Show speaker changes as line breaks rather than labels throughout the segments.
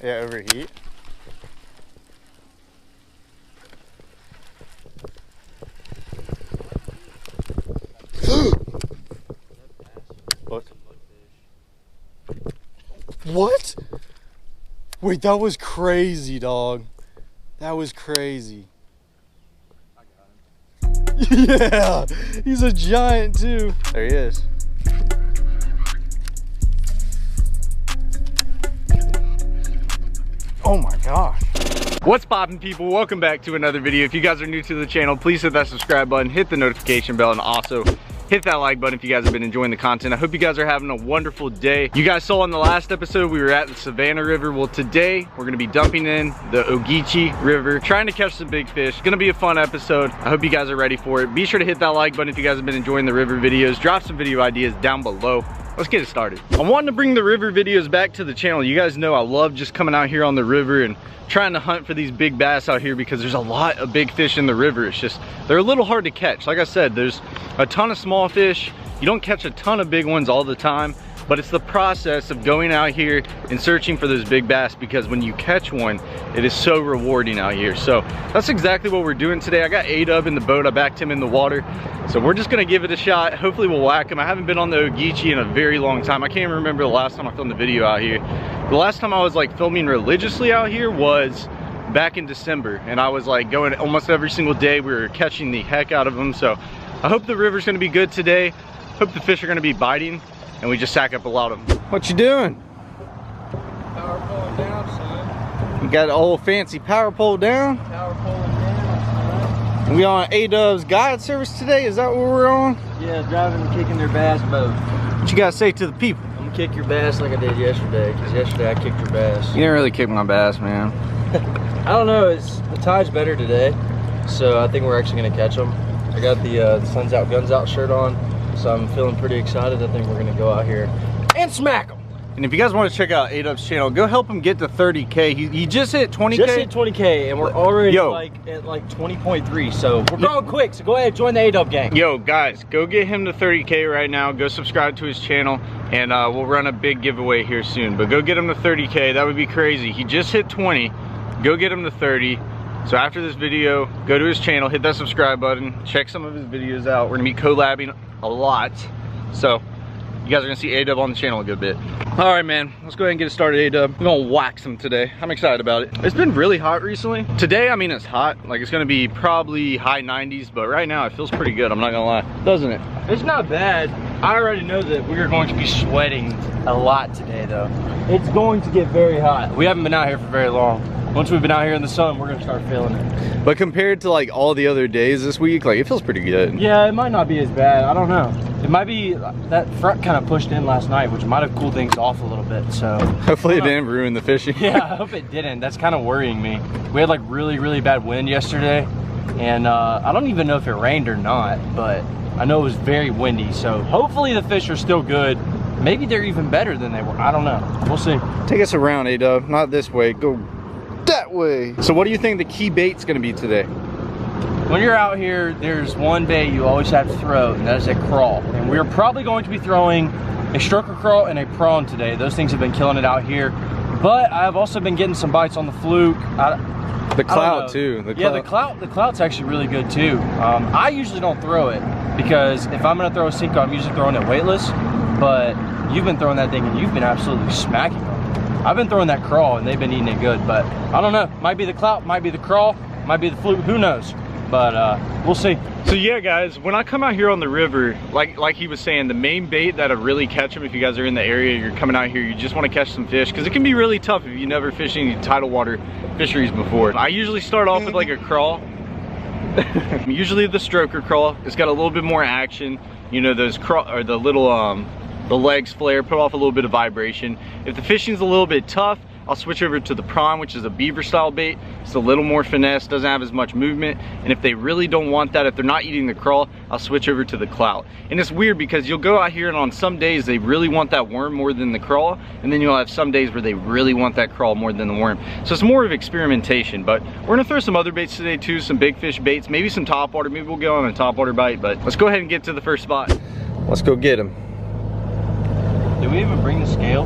Yeah, overheat. What? What? Wait, that was crazy, dog. That was crazy.
I got him.
Yeah, he's a giant too. There he is. Oh my gosh. What's poppin', people? Welcome back to another video. If you guys are new to the channel, please hit that subscribe button, hit the notification bell, and also hit that like button if you guys have been enjoying the content. I hope you guys are having a wonderful day. You guys saw in the last episode we were at the Savannah River. Well, today we're gonna be dumping in the Ogeechee River, trying to catch some big fish. It's gonna be a fun episode. I hope you guys are ready for it. Be sure to hit that like button if you guys have been enjoying the river videos. Drop some video ideas down below. Let's get it started. I'm wanting to bring the river videos back to the channel. You guys know I love just coming out here on the river and trying to hunt for these big bass out here because there's a lot of big fish in the river. It's just, they're a little hard to catch. Like I said, there's a ton of small fish. You don't catch a ton of big ones all the time, but it's the process of going out here and searching for those big bass, because when you catch one, it is so rewarding out here. So that's exactly what we're doing today. I got A-Dub in the boat. I backed him in the water. So we're just gonna give it a shot. Hopefully we'll whack him. I haven't been on the Ogeechee in a very long time. I can't even remember the last time I filmed a video out here. The last time I was like filming religiously out here was back in December, and I was like going almost every single day. We were catching the heck out of them. So I hope the river's gonna be good today. Hope the fish are gonna be biting and we just sack up a lot of them. What you doing?
Power pulling down, son.
You got an old fancy power pole down?
Power pulling down, son.
We on A-Dub's guide service today? Is that what we're on?
Yeah, driving and kicking their bass boat.
What you gotta say to the people?
I'm gonna kick your bass like I did yesterday, because yesterday I kicked your bass.
You didn't really kick my bass, man.
I don't know, the tide's better today, so I think we're actually gonna catch them. I got the Sun's Out, Guns Out shirt on, so I'm feeling pretty excited. I think we're gonna go out here and smack them.
And if you guys want to check out A-Dub's channel, go help him get to 30K. He just hit 20K.
Just hit 20K, and we're already at 20.3, so we're going quick. So go ahead, join the A-Dub gang.
Yo, guys, go get him to 30K right now. Go subscribe to his channel, and we'll run a big giveaway here soon. But go get him to 30K. That would be crazy. He just hit 20. Go get him to 30. So after this video, go to his channel, hit that subscribe button, check some of his videos out. We're gonna be collabing a lot. So you guys are gonna see A-Dub on the channel a good bit. All right, man, let's go ahead and get it started, A-Dub. We're gonna wax him today. I'm excited about it. It's been really hot recently. Today, I mean, it's hot. Like, it's gonna be probably high 90s, but right now it feels pretty good, I'm not gonna lie. Doesn't it?
It's not bad. I already know that we are going to be sweating a lot today, though. It's going to get very hot. We haven't been out here for very long. Once we've been out here in the sun, we're gonna start feeling it.
But compared to like all the other days this week, like, it feels pretty good.
Yeah, it might not be as bad. I don't know. It might be that front kind of pushed in last night, which might have cooled things off a little bit. So
hopefully it didn't ruin the fishing.
Yeah, I hope it didn't. That's kind of worrying me. We had like really bad wind yesterday, and I don't even know if it rained or not, but I know it was very windy. So hopefully the fish are still good. Maybe they're even better than they were. I don't know. We'll see.
Take us around, A-Dub. Not this way. Go that way. So what do you think the key bait's gonna be today?
When you're out here, there's one bait you always have to throw, and that is a crawl. And we're probably going to be throwing a stroker crawl and a prawn today. Those things have been killing it out here. But I've also been getting some bites on the fluke.
The clout too.
Yeah, the clout's actually really good too. I usually don't throw it because if I'm gonna throw a Cinco, I'm usually throwing it weightless. But you've been throwing that thing and you've been absolutely smacking them. I've been throwing that crawl and they've been eating it good, but I don't know. Might be the clout, might be the crawl, might be the fluke, who knows? But we'll see. So yeah, guys, when I come out here on the river, like he was saying, the main bait that'll really catch them, if you guys are in the area, you're coming out here, you just want to catch some fish, because it can be really tough if you never fished any tidal water fisheries before. I usually start off with like a crawl. Usually the stroker crawl. It's got a little bit more action. You know, those the little the legs flare, put off a little bit of vibration. If the fishing's a little bit tough, I'll switch over to the prawn, which is a beaver style bait. It's a little more finesse, doesn't have as much movement. And if they really don't want that, if they're not eating the crawl, I'll switch over to the clout. And it's weird because you'll go out here and on some days they really want that worm more than the crawl. And then you'll have some days where they really want that crawl more than the worm. So it's more of experimentation, but we're gonna throw some other baits today too, some big fish baits, maybe some topwater. Maybe we'll go on a topwater bite, but let's go ahead and get to the first spot. Let's go get him. Did we even bring the scale?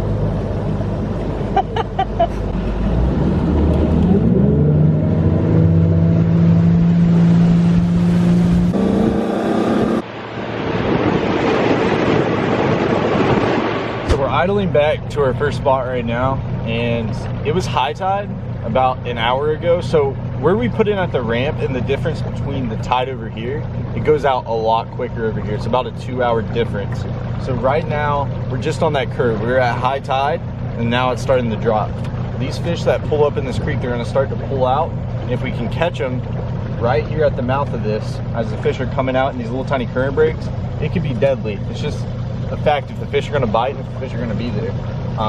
idling back to our first spot right now, and it was high tide about an hour ago. So where we put in at the ramp and the difference between the tide over here, it goes out a lot quicker over here. It's about a 2-hour difference. So right now we're just on that curve. We were at high tide and now it's starting to drop. These fish that pull up in this creek, they're going to start to pull out, and if we can catch them right here at the mouth of this as the fish are coming out in these little tiny current breaks, it could be deadly. It's just a fact if the fish are going to bite and if the fish are going to be there.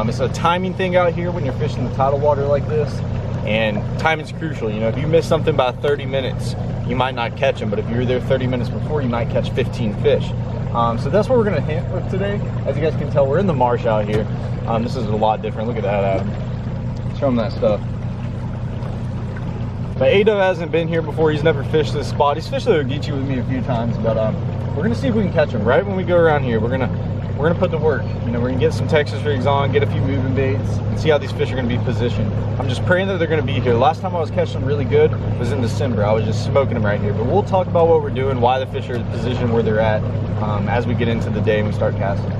It's a timing thing out here when you're fishing the tidal water like this, and timing's crucial. You know, if you miss something by 30 minutes, you might not catch them, but if you were there 30 minutes before, you might catch 15 fish. So that's what we're going to hit with today. As you guys can tell, we're in the marsh out here. This is a lot different. Look at that, Adam. Show them that stuff. But Ado hasn't been here before. He's never fished this spot. He's fished the Ogeechee with me a few times, but we're gonna see if we can catch him right when we go around here. We're gonna put the work. You know, we're gonna get some Texas rigs on, get a few moving baits, and see how these fish are gonna be positioned. I'm just praying that they're gonna be here. Last time I was catching them really good was in December. I was just smoking them right here. But we'll talk about what we're doing, why the fish are positioned where they're at, as we get into the day and we start casting.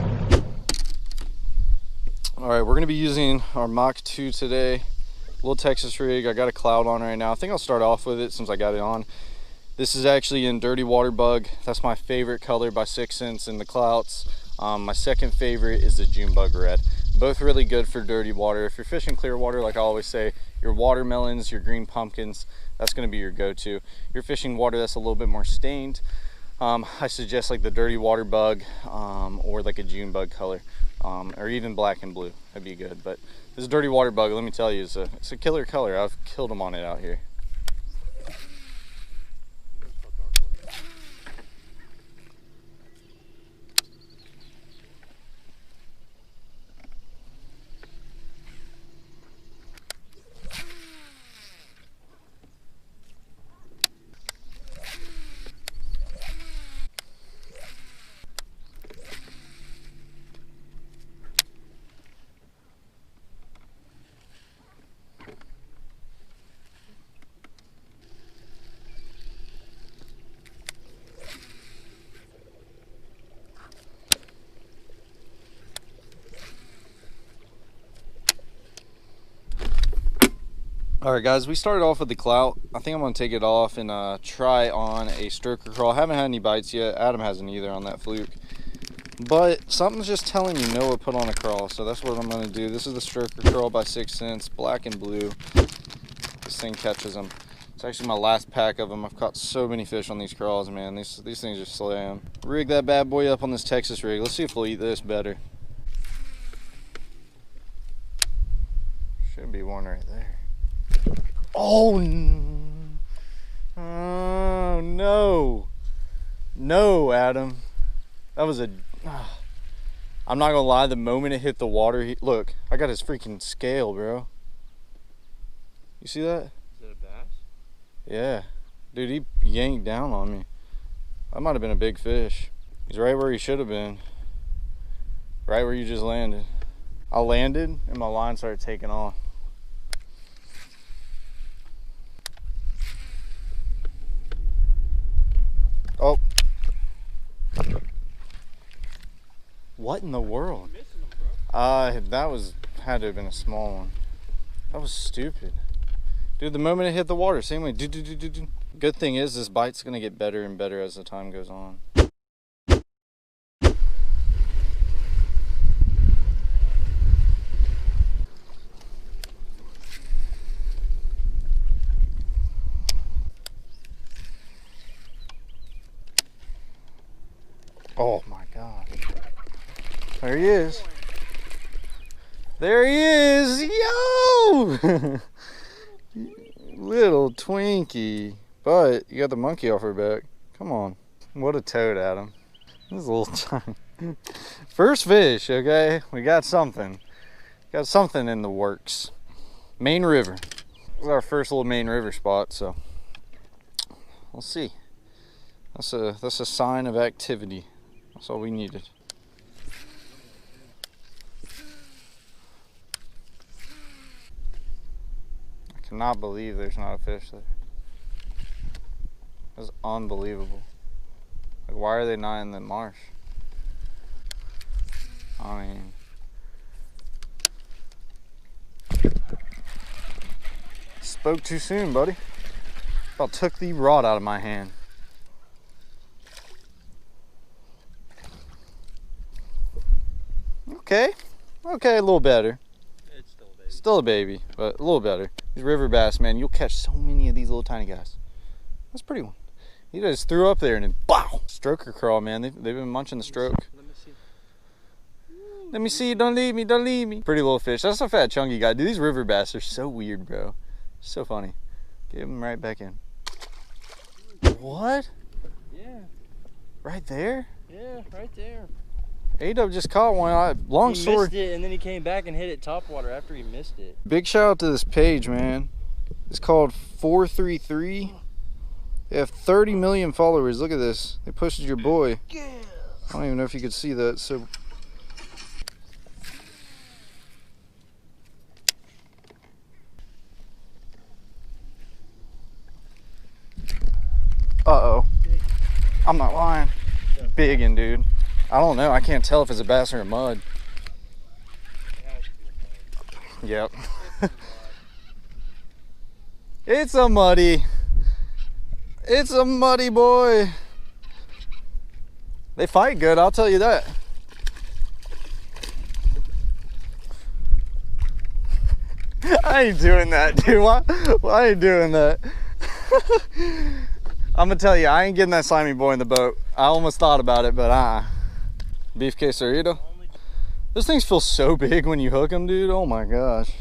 All right, we're gonna be using our Mach 2 today. Little Texas rig. I got a cloud on right now. I think I'll start off with it since I got it on. This is actually in Dirty Water Bug. That's my favorite color by 6 cents in the clouts. My second favorite is the June Bug Red. Both really good for dirty water. If you're fishing clear water, like I always say, your watermelons, your green pumpkins, that's going to be your go-to. You're fishing water that's a little bit more stained, I suggest like the Dirty Water Bug or like a June Bug color, or even black and blue. That'd be good. But this Dirty Water Bug, let me tell you, it's a killer color. I've killed them on it out here. All right, guys, we started off with the clout. I think I'm gonna take it off and try on a stroker crawl. I haven't had any bites yet. Adam hasn't either on that fluke. But something's just telling me Noah put on a crawl, so that's what I'm gonna do. This is the stroker crawl by 6 cents, black and blue. This thing catches them. It's actually my last pack of them. I've caught so many fish on these crawls, man. These things just slam. Rig that bad boy up on this Texas rig. Let's see if we'll eat this better. Should be one right there. Oh, oh no. No, Adam. That was a... I'm not gonna lie, the moment it hit the water, look, I got his freaking scale, bro. You see that?
Is it a bass?
Yeah. Dude, he yanked down on me. That might have been a big fish. He's right where he should have been. Right where you just landed. I landed and my line started taking off. Oh. What in the world? That had to have been a small one. That was stupid. Dude, the moment it hit the water, same way. Good thing is this bite's gonna get better and better as the time goes on. Oh my God. There he is. There he is. Yo! Little Twinkie. But you got the monkey off her back. Come on. What a toad, Adam. This is a little tiny. First fish, okay? We got something. Got something in the works. Main River. This is our first little Main River spot, so we'll see. That's a sign of activity. That's all we needed. I cannot believe there's not a fish there. That's unbelievable. Like, why are they not in the marsh? I mean, Spoke too soon, buddy. About took the rod out of my hand. Okay, okay, a little better.
It's still a baby.
Still a baby, but a little better. These river bass, man, you'll catch so many of these little tiny guys. That's a pretty one. He just threw up there and then, bow! Stroker crawl, man. They've been munching the stroke.
Let me see.
Let me see, don't leave me, don't leave me. Pretty little fish. That's a fat, chunky guy. Dude, these river bass are so weird, bro. So funny. Give him right back in. What?
Yeah.
Right there?
Yeah, right there.
A-Dub just caught one. Long story.
He missed it, and then he came back and hit it top water after he missed it.
Big shout out to this page, man. It's called 433. They have 30 million followers. Look at this. They posted your boy.
Yeah.
I don't even know if you could see that. So. Uh-oh. I'm not lying. Biggin', dude. I don't know. I can't tell if it's a bass or a mud. Yep. It's a muddy. It's a muddy boy. They fight good, I'll tell you that. I ain't doing that, dude. Why are you doing that? I'm gonna tell you, I ain't getting that slimy boy in the boat. I almost thought about it, but beef quesarito. Those things feel so big when you hook them, dude. Oh my gosh.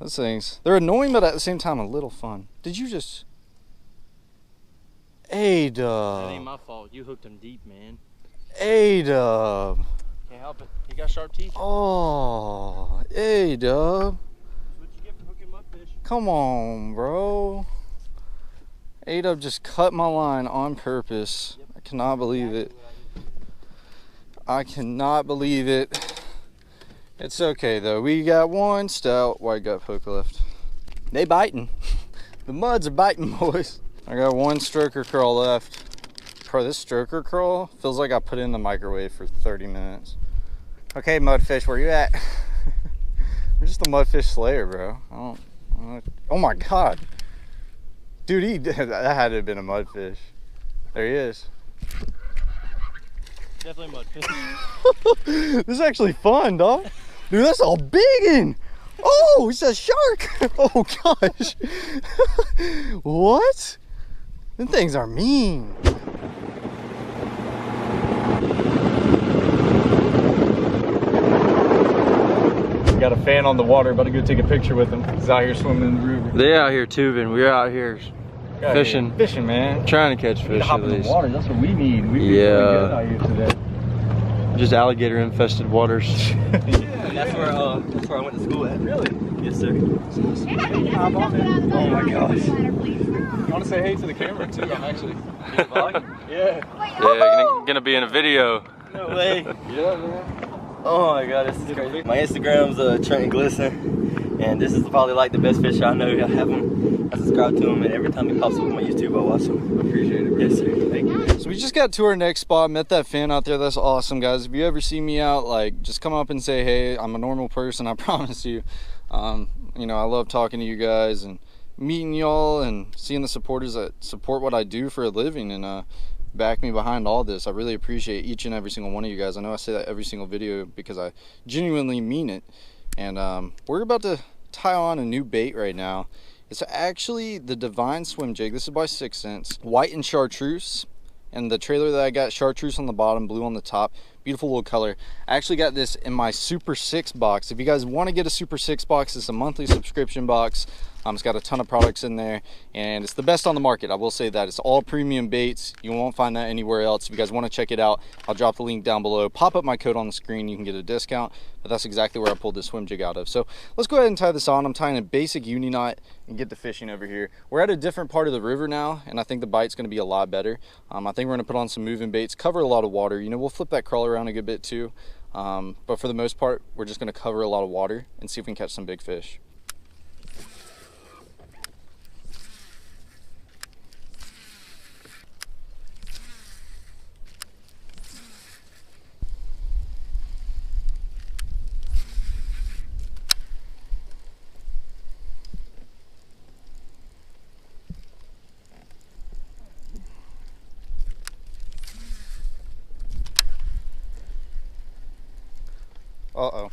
Those things, they're annoying, but at the same time a little fun. Did you just... A-Dub.
That ain't my fault. You hooked him deep, man.
A-Dub.
Can't help it. He got sharp teeth.
Oh, A-Dub.
That's what you get for hooking mudfish.
Come on, bro. A-Dub just cut my line on purpose.
Yep.
I cannot believe it. I cannot believe it. It's okay though. We got one stout white gut hook left. They biting. The muds are biting, boys. I got one stroker crawl left. Bro, this stroker crawl feels like I put it in the microwave for 30 minutes. Okay, mudfish, where you at? We're just a mudfish slayer, bro. I don't, oh my God. Dude, that had to have been a mudfish. There he is.
Definitely mudfish.
This is actually fun, dog. Dude, that's all biggin'. Oh, it's a shark. Oh gosh. What? Them things are mean. Got a fan on the water, about to go take a picture with him. He's out here swimming in the river.
They out here tubing. We're out here fishing.
Fishing, man.
Trying to catch fish
Hop
at
in
least.
the water. That's what we need. We feel really good out here today.
Just alligator infested waters.
That's where I went to school at. Really? Yes, sir.
Oh my gosh. I want to say hey to the camera too. I'm actually yeah.
Yeah, gonna be in a video.
No way.
Yeah, man.
Oh my god, this is crazy. My Instagram's Trent Glisten, and this is probably like the best fish I know. I have him. I subscribe to him, and every time he pops up on my YouTube, I watch him.
I appreciate it, bro.
Yes, sir. Thank you.
So we just got to our next spot, met that fan out there. That's awesome, guys. If you ever see me out, like, just come up and say hey. I'm a normal person, I promise you. You know, I love talking to you guys and meeting y'all and seeing the supporters that support what I do for a living and back me behind all this. I really appreciate each and every single one of you guys. I know I say that every single video because I genuinely mean it. And we're about to tie on a new bait right now. It's actually the Divine Swim Jig. This is by 6 Cents. White and chartreuse. And the trailer that I got, chartreuse on the bottom, blue on the top. Beautiful little color. I actually got this in my Super 6 box. If you guys want to get a Super 6 box, it's a monthly subscription box. It's got a ton of products in there, and it's the best on the market. I will say that. It's all premium baits. You won't find that anywhere else. If you guys want to check it out, I'll drop the link down below. Pop up my code on the screen. You can get a discount, but that's exactly where I pulled this swim jig out of. So let's go ahead and tie this on. I'm tying a basic uni knot and get to fishing over here. We're at a different part of the river now, and I think the bite's going to be a lot better. I think we're going to put on some moving baits, cover a lot of water. You know, we'll flip that crawler around a good bit too, but for the most part, we're just going to cover a lot of water and see if we can catch some big fish. Uh-oh.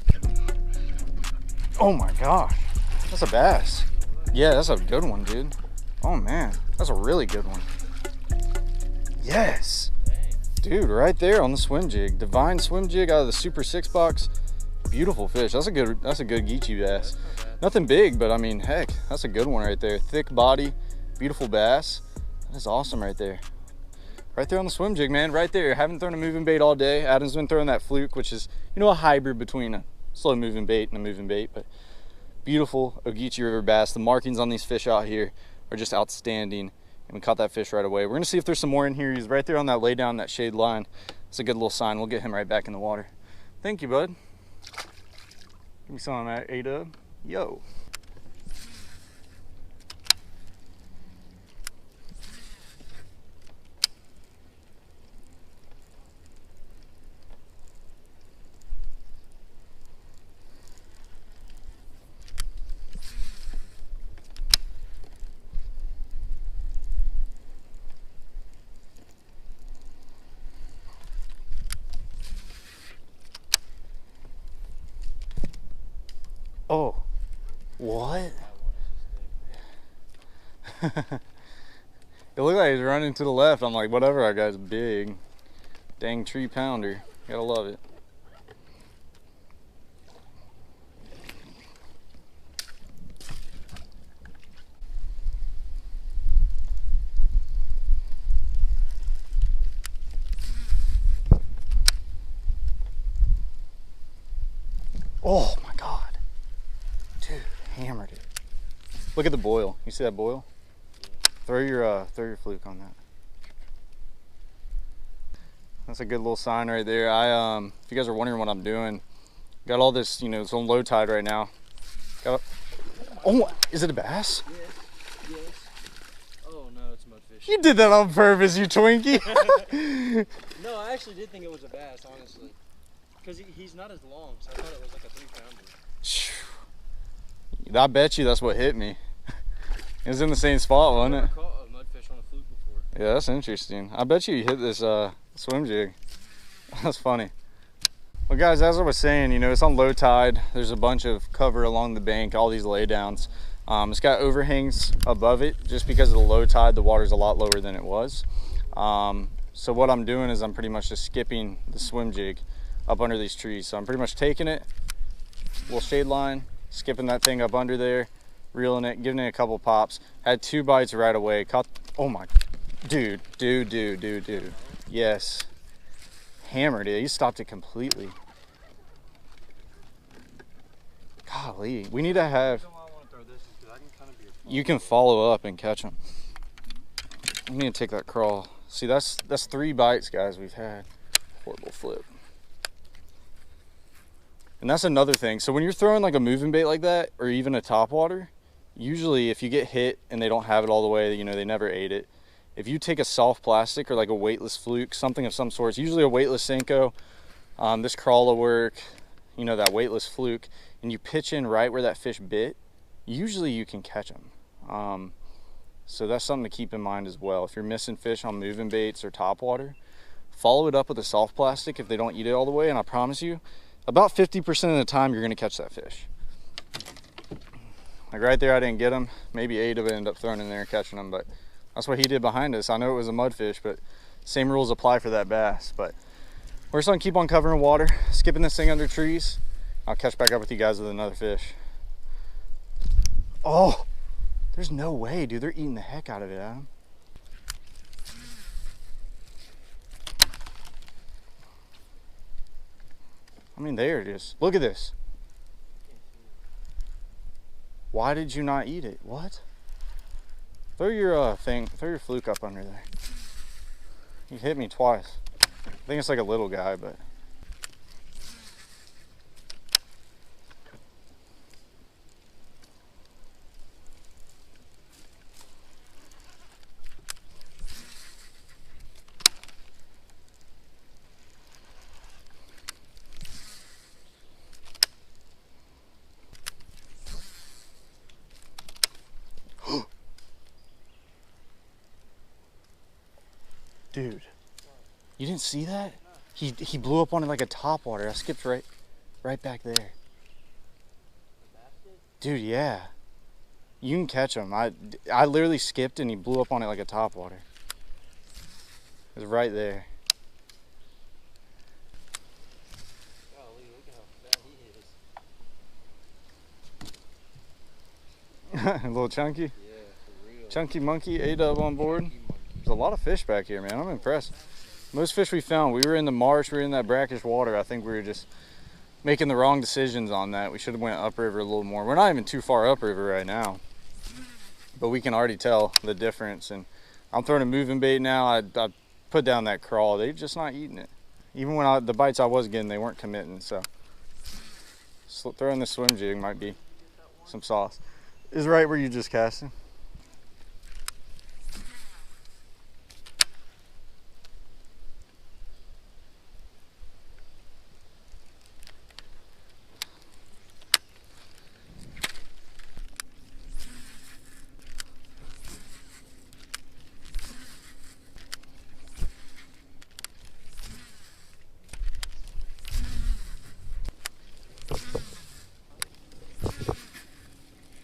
Oh my gosh. That's a bass. Yeah, that's a good one, dude. Oh man, that's a really good one. Yes. Dude, right there on the swim jig. Divine swim jig out of the Super 6 box. Beautiful fish. That's a good Geechee bass. Nothing big, but I mean, heck, that's a good one right there. Thick body, beautiful bass. That's awesome right there. Right there on the swim jig, man, right there. Haven't thrown a moving bait all day. Adam's been throwing that fluke, which is, you know, a hybrid between a slow moving bait and a moving bait, but beautiful Ogeechee River bass. The markings on these fish out here are just outstanding, and we caught that fish right away. We're gonna see if there's some more in here. He's right there on that lay down, that shade line. It's a good little sign. We'll get him right back in the water. Thank you, bud. Give me some of that A-dub. Yo. Oh, what? It looked like he was running to the left. I'm like, whatever, that guy's big. Dang 3-pounder. Gotta love it. Oh my God. Dude, hammered it. Look at the boil. You see that boil? Yeah. Throw your fluke on that. That's a good little sign right there. If you guys are wondering what I'm doing, got all this, you know, it's on low tide right now. Oh, is it a bass?
Yes. Oh no, it's mudfish.
You did that on purpose, you Twinkie.
No, I actually did think it was a bass, honestly. Because he's not as long, so I thought it was like a 3-pounder.
I bet you that's what hit me. It was in the same spot, wasn't it?
I've never caught a mudfish on a fluke before.
Yeah, that's interesting. I bet you hit this swim jig. That's funny. Well guys, as I was saying, you know, it's on low tide. There's a bunch of cover along the bank, all these laydowns. It's got overhangs above it. Just because of the low tide, the water's a lot lower than it was. So what I'm doing is I'm pretty much just skipping the swim jig up under these trees. So I'm pretty much taking it, little shade line, skipping that thing up under there, reeling it, giving it a couple pops. Had 2 bites right away. Caught, oh my, dude. Yes, hammered it. He stopped it completely. Golly, we need to have, you can follow up and catch them. We need to take that crawl. See, that's 3 bites, guys, we've had. Horrible flip. And that's another thing. So when you're throwing like a moving bait like that, or even a topwater, usually if you get hit and they don't have it all the way, you know, they never ate it. If you take a soft plastic or like a weightless fluke, something of some sort, it's usually a weightless Senko, this crawl will work, you know, that weightless fluke, and you pitch in right where that fish bit, usually you can catch them. So that's something to keep in mind as well. If you're missing fish on moving baits or topwater, follow it up with a soft plastic if they don't eat it all the way, and I promise you, about 50% of the time you're gonna catch that fish. Like right there, I didn't get him. Maybe 8 would end up throwing in there and catching them, but that's what he did behind us. I know it was a mudfish, but same rules apply for that bass. But we're just gonna keep on covering water, skipping this thing under trees. I'll catch back up with you guys with another fish. Oh, there's no way, dude. They're eating the heck out of it, Adam. I mean, there it is. Look at this. Why did you not eat it? What? Throw your throw your fluke up under there. You hit me twice. I think it's like a little guy, but. Dude, you didn't see that? He blew up on it like a topwater. I skipped right. Right back there. Dude, yeah. You can catch him. I literally skipped and he blew up on it like a topwater. It was right there.
Golly, look how fat he is.
A little chunky?
Yeah, for real.
Chunky monkey, A-dub on board. There's a lot of fish back here, man. I'm impressed. Most fish we found, we were in the marsh, we were in that brackish water. I think we were just making the wrong decisions on that. We should have went upriver a little more. We're not even too far upriver right now, but we can already tell the difference. And I'm throwing a moving bait now. I put down that crawl. They're just not eating it. Even when the bites I was getting, they weren't committing. So throwing the swim jig might be some sauce. Is right where you just casting.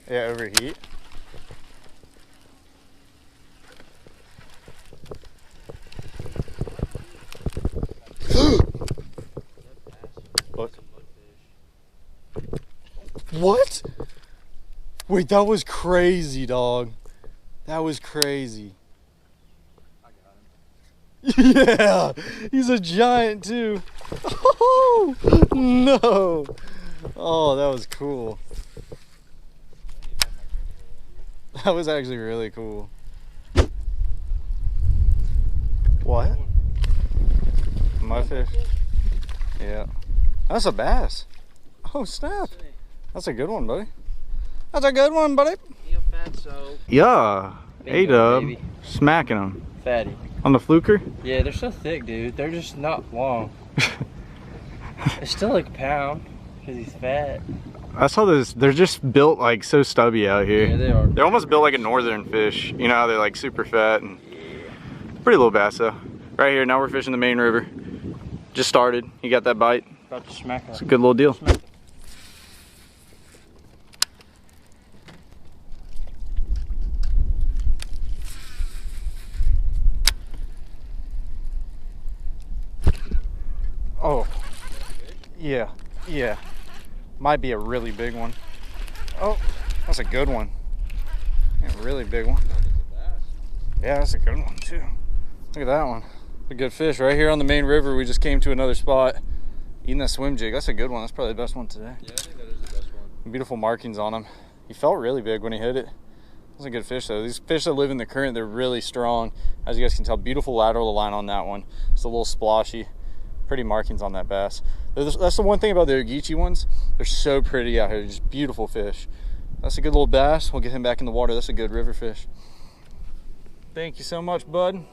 Yeah, overheat. Look. What? Wait, that was crazy, dog. That was crazy.
I got him.
Yeah, he's a giant too. Oh, no. Oh, that was cool. That was actually really cool. What? Mudfish? Yeah. That's a bass. Oh, snap. That's a good one, buddy. That's a good one, buddy. Yeah. A-dub. Smacking them.
Fatty.
On the fluker?
Yeah, they're so thick, dude. They're just not long. It's still like a pound because he's fat.
I saw this. They're just built like so stubby out here.
Yeah, they are.
They're almost built like a northern fish. You know how they're like super fat and pretty little bass though. Right here, now we're fishing the main river. Just started. You got that bite?
About to smack
It's
up.
a good little deal. Oh, yeah, yeah. Might be a really big one. Oh, that's a good one. Yeah, a really big one. Yeah, that's a good one too. Look at that one. A good fish right here on the main river. We just came to another spot. Eating that swim jig. That's a good one. That's probably the best one today.
Yeah, I think that is the best one.
Beautiful markings on him. He felt really big when he hit it. That's a good fish though. These fish that live in the current, they're really strong. As you guys can tell, beautiful lateral line on that one. It's a little sploshy. Pretty markings on that bass. That's the one thing about the Ogeechee ones. They're so pretty out here. They're just beautiful fish. That's a good little bass. We'll get him back in the water. That's a good river fish. Thank you so much, bud.